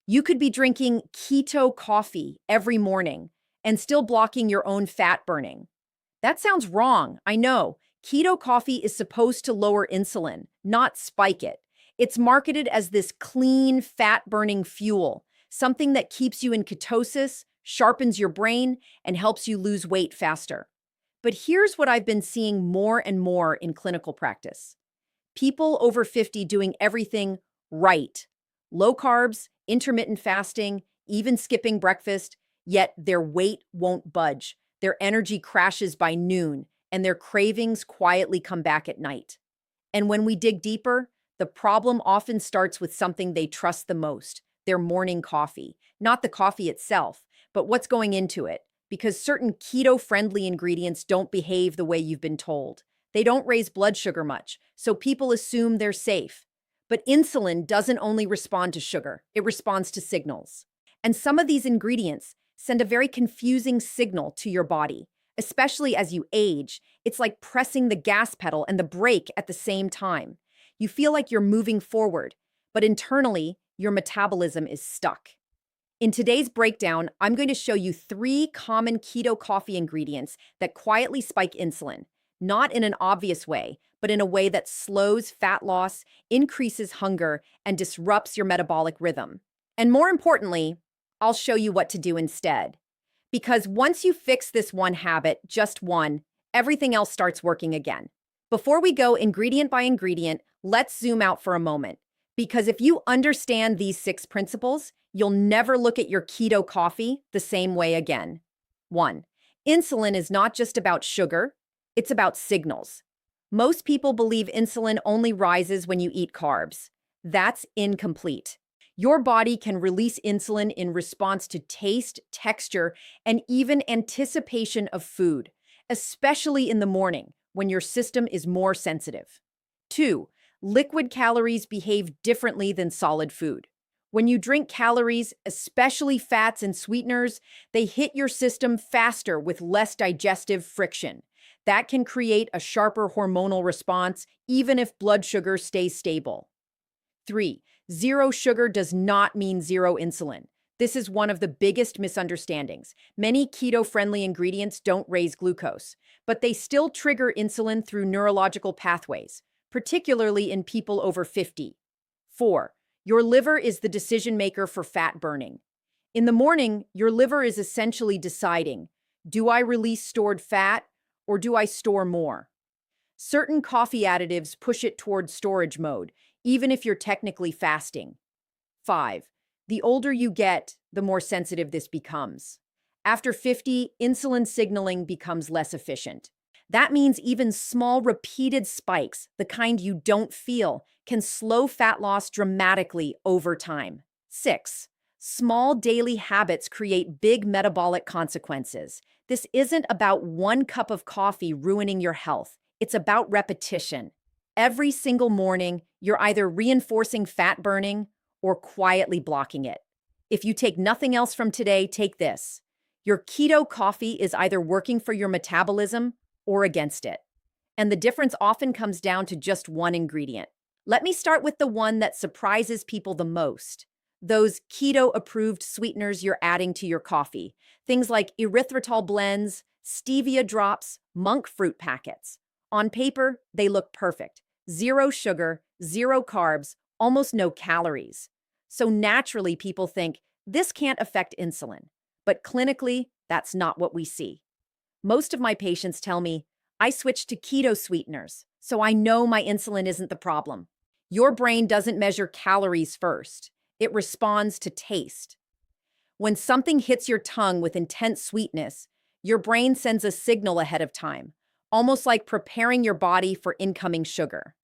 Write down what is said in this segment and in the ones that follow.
You could be drinking keto coffee every morning and still blocking your own fat burning. That sounds wrong, I know. Keto coffee is supposed to lower insulin, not spike it. It's marketed as this clean, fat-burning fuel, something that keeps you in ketosis, sharpens your brain, and helps you lose weight faster. But here's what I've been seeing more and more in clinical practice. People over 50 doing everything right. Low carbs, intermittent fasting, even skipping breakfast, yet their weight won't budge. Their energy crashes by noon, and their cravings quietly come back at night. And when we dig deeper, the problem often starts with something they trust the most, their morning coffee. Not the coffee itself, but what's going into it. Because certain keto-friendly ingredients don't behave the way you've been told. They don't raise blood sugar much, so people assume they're safe. But insulin doesn't only respond to sugar, it responds to signals. And some of these ingredients send a very confusing signal to your body. Especially as you age, it's like pressing the gas pedal and the brake at the same time. You feel like you're moving forward, but internally, your metabolism is stuck. In today's breakdown, I'm going to show you 3 common keto coffee ingredients that quietly spike insulin, not in an obvious way, but in a way that slows fat loss, increases hunger, and disrupts your metabolic rhythm. And more importantly, I'll show you what to do instead. Because once you fix this one habit, just one, everything else starts working again. Before we go ingredient by ingredient, let's zoom out for a moment. Because if you understand these 6 principles, you'll never look at your keto coffee the same way again. 1. Insulin is not just about sugar, it's about signals. Most people believe insulin only rises when you eat carbs. That's incomplete. Your body can release insulin in response to taste, texture, and even anticipation of food, especially in the morning when your system is more sensitive. 2. Liquid calories behave differently than solid food. When you drink calories, especially fats and sweeteners, they hit your system faster with less digestive friction. That can create a sharper hormonal response, even if blood sugar stays stable. 3. Zero sugar does not mean zero insulin. This is one of the biggest misunderstandings. Many keto-friendly ingredients don't raise glucose, but they still trigger insulin through neurological pathways, particularly in people over 50. 4. Your liver is the decision maker for fat burning. In the morning, your liver is essentially deciding, do I release stored fat or do I store more? Certain coffee additives push it toward storage mode, even if you're technically fasting. 5. The older you get, the more sensitive this becomes. After 50, insulin signaling becomes less efficient. That means even small repeated spikes, the kind you don't feel, can slow fat loss dramatically over time. 6. Small daily habits create big metabolic consequences. This isn't about one cup of coffee ruining your health. It's about repetition. Every single morning, you're either reinforcing fat burning or quietly blocking it. If you take nothing else from today, take this. Your keto coffee is either working for your metabolism or against it. And the difference often comes down to just one ingredient. Let me start with the one that surprises people the most. Those keto-approved sweeteners you're adding to your coffee. Things like erythritol blends, stevia drops, monk fruit packets. On paper, they look perfect. Zero sugar, zero carbs, almost no calories. So naturally, people think, this can't affect insulin. But clinically, that's not what we see. Most of my patients tell me, I switched to keto sweeteners, so I know my insulin isn't the problem. Your brain doesn't measure calories first. It responds to taste. When something hits your tongue with intense sweetness, your brain sends a signal ahead of time, almost like preparing your body for incoming sugar.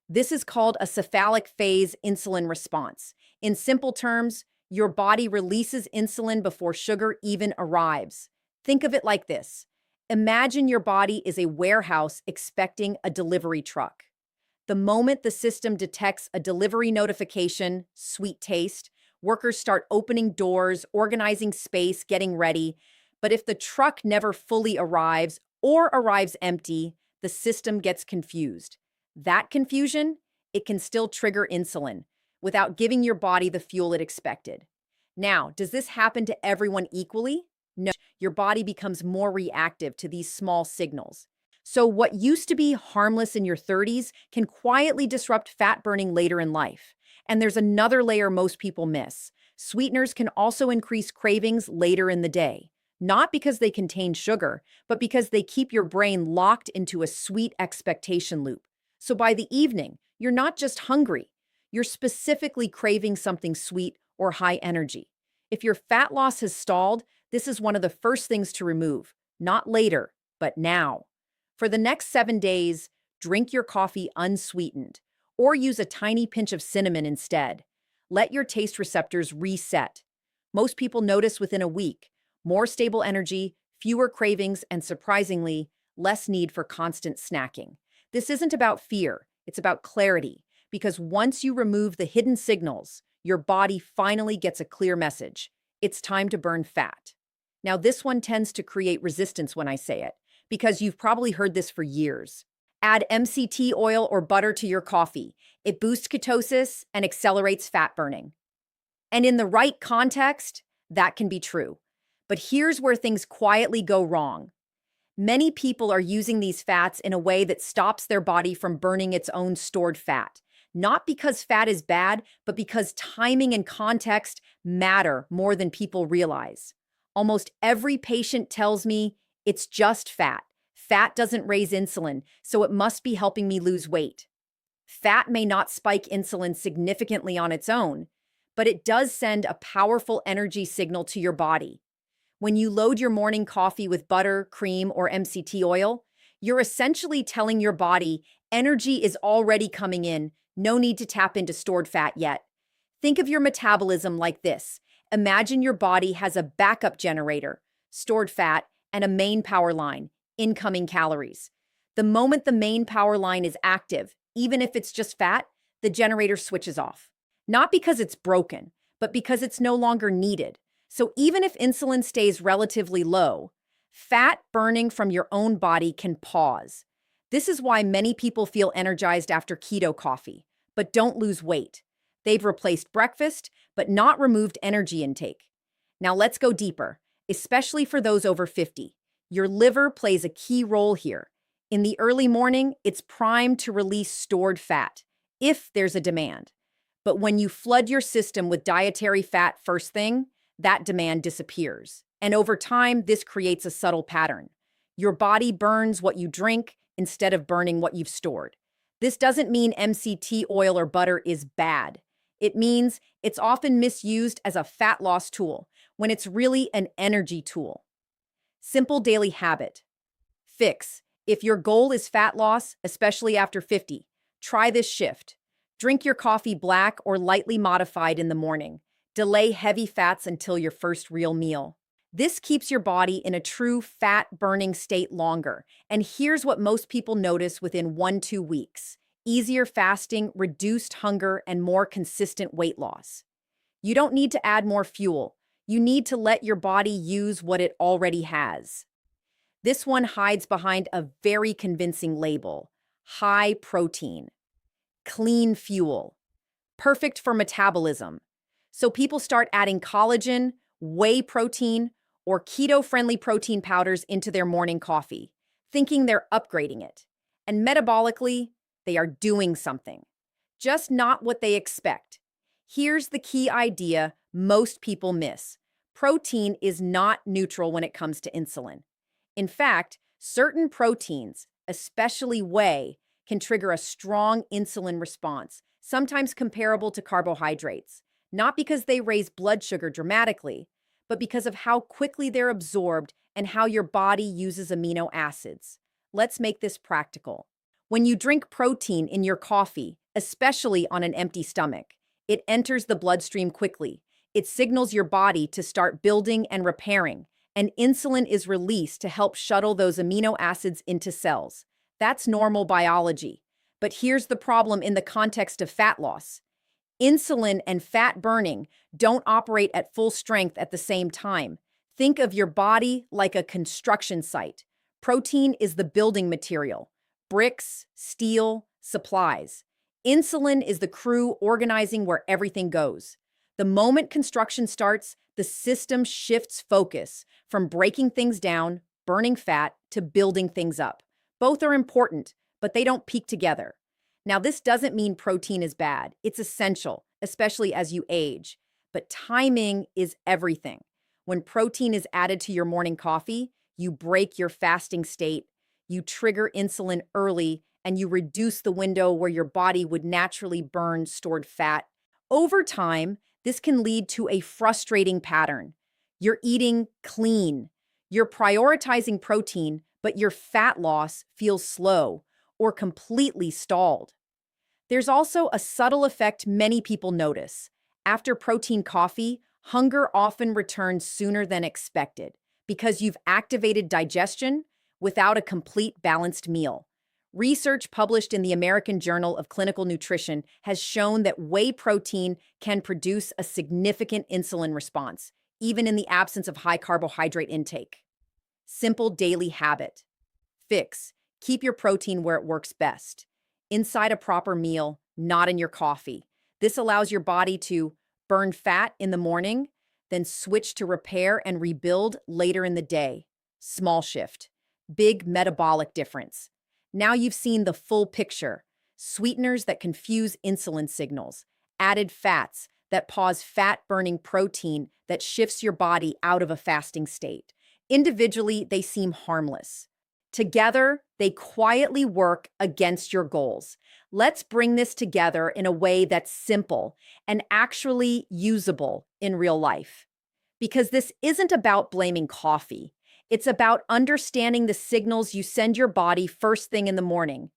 This is called a cephalic phase insulin response. In simple terms, your body releases insulin before sugar even arrives. Think of it like this. Imagine your body is a warehouse expecting a delivery truck. The moment the system detects a delivery notification, sweet taste, workers start opening doors, organizing space, getting ready. But if the truck never fully arrives or arrives empty, the system gets confused. That confusion, it can still trigger insulin without giving your body the fuel it expected. Now, does this happen to everyone equally? No. Your body becomes more reactive to these small signals. So, what used to be harmless in your 30s can quietly disrupt fat burning later in life. And there's another layer most people miss. Sweeteners can also increase cravings later in the day, not because they contain sugar, but because they keep your brain locked into a sweet expectation loop. So, by the evening, you're not just hungry, you're specifically craving something sweet or high energy. If your fat loss has stalled, this is one of the first things to remove, not later, but now. For the next 7 days, drink your coffee unsweetened or use a tiny pinch of cinnamon instead. Let your taste receptors reset. Most people notice within a week more stable energy, fewer cravings, and surprisingly, less need for constant snacking. This isn't about fear, it's about clarity, because once you remove the hidden signals, your body finally gets a clear message. It's time to burn fat. Now, this one tends to create resistance when I say it, because you've probably heard this for years. Add MCT oil or butter to your coffee. It boosts ketosis and accelerates fat burning. And in the right context, that can be true. But here's where things quietly go wrong. Many people are using these fats in a way that stops their body from burning its own stored fat. Not because fat is bad, but because timing and context matter more than people realize. Almost every patient tells me it's just fat. Fat doesn't raise insulin, so it must be helping me lose weight. Fat may not spike insulin significantly on its own, but it does send a powerful energy signal to your body. When you load your morning coffee with butter, cream, or MCT oil, you're essentially telling your body energy is already coming in, no need to tap into stored fat yet. Think of your metabolism like this. Imagine your body has a backup generator, stored fat, and a main power line, incoming calories. The moment the main power line is active, even if it's just fat, the generator switches off. Not because it's broken, but because it's no longer needed. So even if insulin stays relatively low, fat burning from your own body can pause. This is why many people feel energized after keto coffee, but don't lose weight. They've replaced breakfast, but not removed energy intake. Now let's go deeper, especially for those over 50. Your liver plays a key role here. In the early morning, it's primed to release stored fat, if there's a demand. But when you flood your system with dietary fat first thing, that demand disappears. And over time, this creates a subtle pattern. Your body burns what you drink instead of burning what you've stored. This doesn't mean MCT oil or butter is bad. It means it's often misused as a fat loss tool when it's really an energy tool. Simple daily habit. Fix. If your goal is fat loss, especially after 50, try this shift. Drink your coffee black or lightly modified in the morning. Delay heavy fats until your first real meal. This keeps your body in a true fat-burning state longer. And here's what most people notice within 1-2 weeks. Easier fasting, reduced hunger, and more consistent weight loss. You don't need to add more fuel. You need to let your body use what it already has. This one hides behind a very convincing label. High protein. Clean fuel. Perfect for metabolism. So people start adding collagen, whey protein, or keto-friendly protein powders into their morning coffee, thinking they're upgrading it. And metabolically, they are doing something. Just not what they expect. Here's the key idea most people miss. Protein is not neutral when it comes to insulin. In fact, certain proteins, especially whey, can trigger a strong insulin response, sometimes comparable to carbohydrates. Not because they raise blood sugar dramatically, but because of how quickly they're absorbed and how your body uses amino acids. Let's make this practical. When you drink protein in your coffee, especially on an empty stomach, it enters the bloodstream quickly. It signals your body to start building and repairing, and insulin is released to help shuttle those amino acids into cells. That's normal biology. But here's the problem in the context of fat loss. Insulin and fat burning don't operate at full strength at the same time. Think of your body like a construction site. Protein is the building material. Bricks, steel, supplies. Insulin is the crew organizing where everything goes. The moment construction starts, the system shifts focus from breaking things down, burning fat, to building things up. Both are important, but they don't peak together. Now, this doesn't mean protein is bad. It's essential, especially as you age. But timing is everything. When protein is added to your morning coffee, you break your fasting state, you trigger insulin early, and you reduce the window where your body would naturally burn stored fat. Over time, this can lead to a frustrating pattern. You're eating clean. You're prioritizing protein, but your fat loss feels slow or completely stalled. There's also a subtle effect many people notice. After protein coffee, hunger often returns sooner than expected because you've activated digestion without a complete balanced meal. Research published in the American Journal of Clinical Nutrition has shown that whey protein can produce a significant insulin response, even in the absence of high carbohydrate intake. Simple daily habit. Fix. Keep your protein where it works best. Inside a proper meal, not in your coffee. This allows your body to burn fat in the morning, then switch to repair and rebuild later in the day. Small shift. Big metabolic difference. Now you've seen the full picture. Sweeteners that confuse insulin signals. Added fats that pause fat-burning protein that shifts your body out of a fasting state. Individually, they seem harmless. Together, they quietly work against your goals. Let's bring this together in a way that's simple and actually usable in real life. Because this isn't about blaming coffee. It's about understanding the signals you send your body first thing in the morning.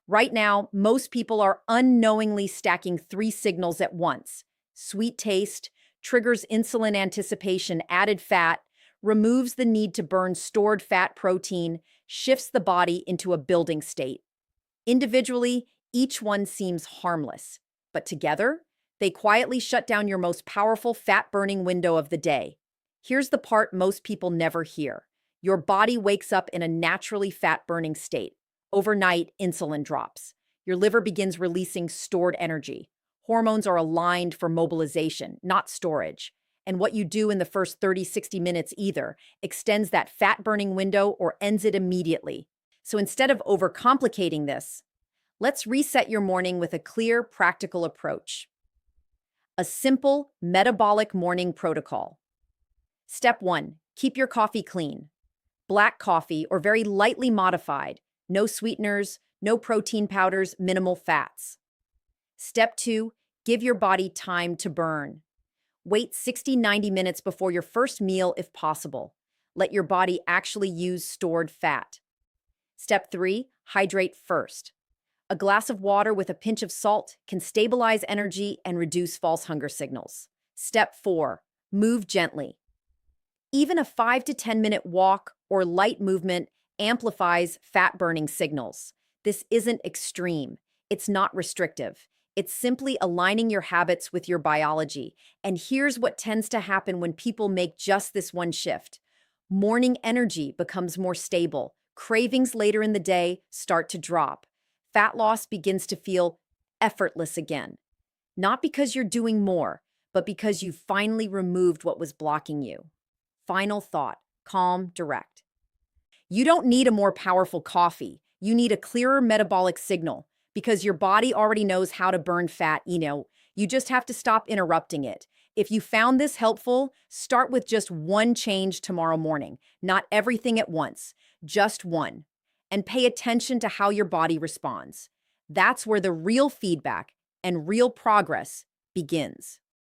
Right now, most people are unknowingly stacking 3 signals at once. Sweet taste triggers insulin anticipation, added fat, removes the need to burn stored fat protein, shifts the body into a building state. Individually, each one seems harmless, but together, they quietly shut down your most powerful fat-burning window of the day. Here's the part most people never hear. Your body wakes up in a naturally fat-burning state. Overnight, insulin drops. Your liver begins releasing stored energy. Hormones are aligned for mobilization, not storage. And what you do in the first 30-60 minutes either extends that fat-burning window or ends it immediately. So instead of overcomplicating this, let's reset your morning with a clear, practical approach. A simple metabolic morning protocol. Step 1, keep your coffee clean. Black coffee or very lightly modified, no sweeteners, no protein powders, minimal fats. Step 2, give your body time to burn. Wait 60-90 minutes before your first meal if possible. Let your body actually use stored fat. Step 3, hydrate first. A glass of water with a pinch of salt can stabilize energy and reduce false hunger signals. Step 4, move gently. Even a 5 to 10 minute walk or light movement amplifies fat-burning signals. This isn't extreme. It's not restrictive. It's simply aligning your habits with your biology. And here's what tends to happen when people make just this one shift. Morning energy becomes more stable. Cravings later in the day start to drop. Fat loss begins to feel effortless again. Not because you're doing more, but because you've finally removed what was blocking you. Final thought, calm, direct. You don't need a more powerful coffee. You need a clearer metabolic signal because your body already knows how to burn fat. You just have to stop interrupting it. If you found this helpful, start with just one change tomorrow morning. Not everything at once, just one. And pay attention to how your body responds. That's where the real feedback and real progress begins.